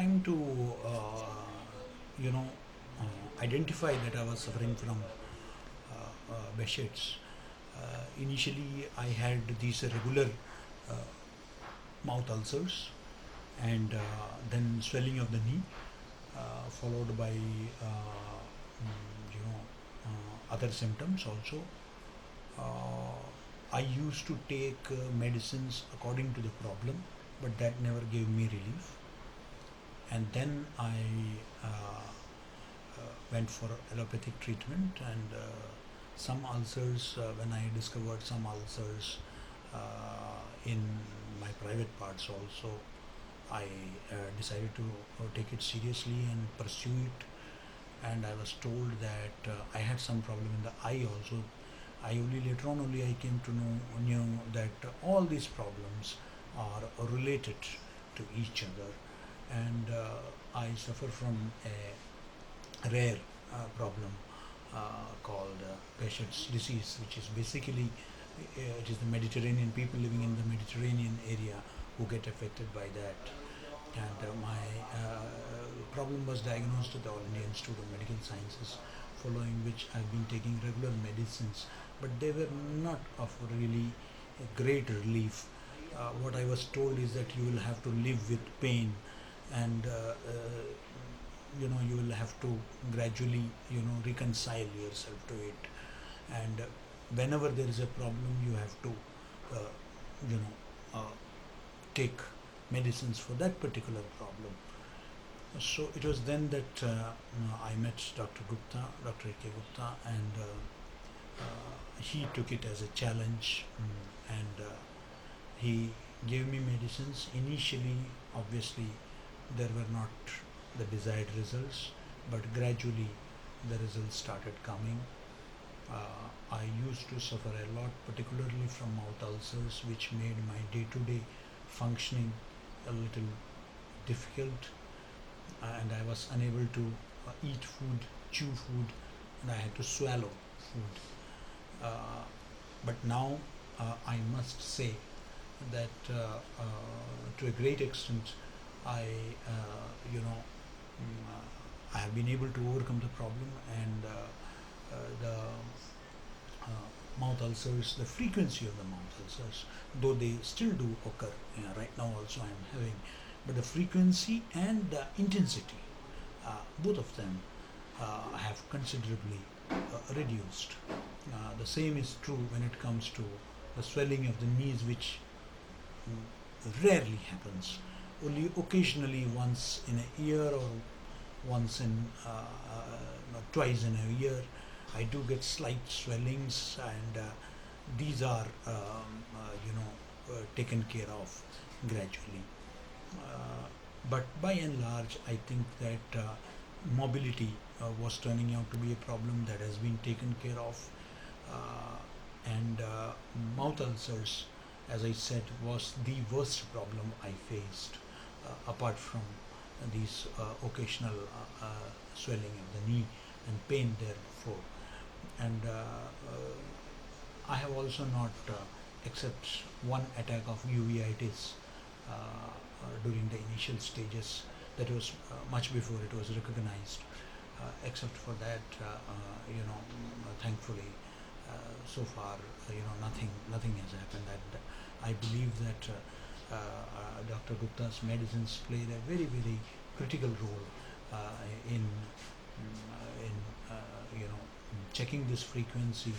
time to, you know, identify that I was suffering from Behcet's. Initially, I had these regular uh, mouth ulcers and then swelling of the knee, followed by other symptoms also. I used to take medicines according to the problem, but that never gave me relief. And then I went for allopathic treatment, and some ulcers, when I discovered some ulcers in my private parts also, I decided to take it seriously and pursue it. And I was told that I had some problem in the eye also. I only later on only I came to knew that all these problems are related to each other, and I suffer from a rare problem called Behcet's disease, which is basically it is the Mediterranean people living in the Mediterranean area who get affected by that. And my problem was diagnosed at the All India Institute of Medical Sciences, following which I've been taking regular medicines, but they were not of really a great relief. What I was told is that you will have to live with pain, and you will have to gradually reconcile yourself to it, and whenever there is a problem you have to uh, you know uh, take medicines for that particular problem. So it was then that I met Dr. Gupta, Dr. A.K. Gupta, and he took it as a challenge, and he gave me medicines. Initially, obviously, there were not the desired results, but gradually the results started coming. I used to suffer a lot, particularly from mouth ulcers, which made my day-to-day functioning a little difficult, and I was unable to eat food, chew food, and I had to swallow food. But now I must say that to a great extent I, I have been able to overcome the problem, and the mouth ulcers, the frequency of the mouth ulcers, though they still do occur, right now also I am having, but the frequency and the intensity, both of them have considerably reduced. The same is true when it comes to the swelling of the knees, which rarely happens. Only occasionally, once in a year or once in twice in a year, I do get slight swellings, and these are taken care of gradually. But by and large, I think that mobility was turning out to be a problem that has been taken care of, and mouth ulcers, as I said, was the worst problem I faced, apart from these occasional swelling of the knee and pain therefore. And I have also not, except one attack of uveitis during the initial stages, that was much before it was recognized. Except for that, thankfully, so far, nothing has happened. And I believe that Dr. Gupta's medicines played a very, very critical role in checking this frequency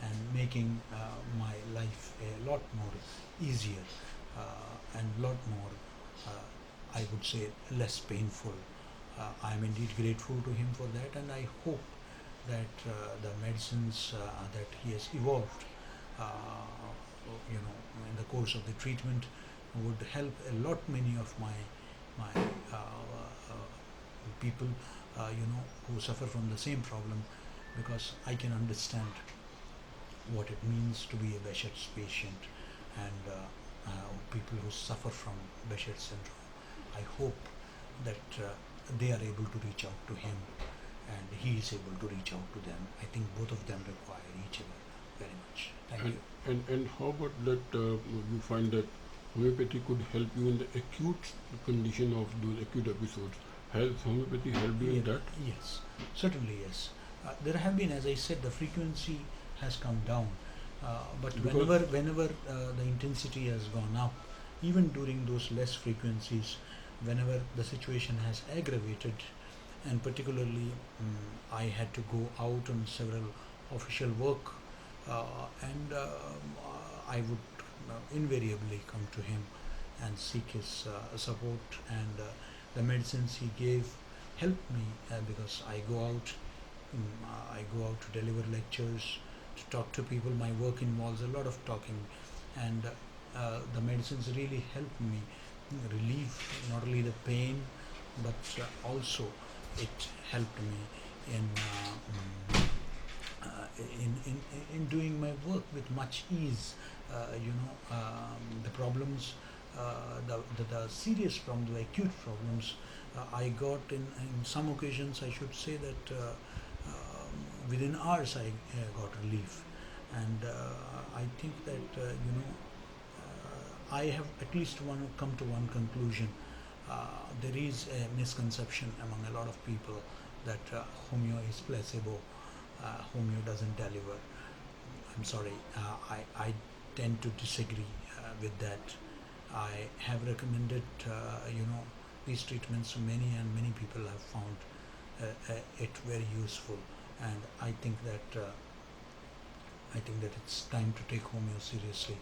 and making my life a lot more easier, and lot more, I would say, less painful. I am indeed grateful to him for that, and I hope that the medicines that he has evolved, in the course of the treatment, would help a lot many of my people, who suffer from the same problem, because I can understand what it means to be a Behcet's patient, and people who suffer from Behcet syndrome. I hope that they are able to reach out to him, and he is able to reach out to them. I think both of them require each other very much. Thank you. And how about that you find that homeopathy could help you in the acute condition of those acute episodes. Has homeopathy helped you in that? Yes, certainly yes. There have been, as I said, the frequency has come down, but Because whenever the intensity has gone up, even during those less frequencies, whenever the situation has aggravated, and particularly I had to go out on several official work, and I would invariably come to him and seek his support, and the medicines he gave helped me because I go out to deliver lectures, to talk to people. My work involves a lot of talking, and the medicines really helped me relieve not only the pain, but also it helped me in, in doing my work with much ease. The problems, the serious problems, the acute problems, I got in some occasions. I should say that within hours I got relief, and I think that I have at least come to one conclusion. There is a misconception among a lot of people that homeo is placebo, homeo doesn't deliver. I'm sorry, I tend to disagree with that. I have recommended, these treatments to many, and many people have found it very useful. And I think that it's time to take homeo seriously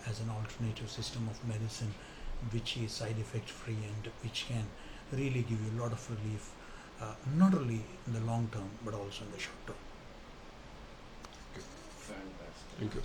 as an alternative system of medicine, which is side effect free and which can really give you a lot of relief, not only in the long term but also in the short term. thank you.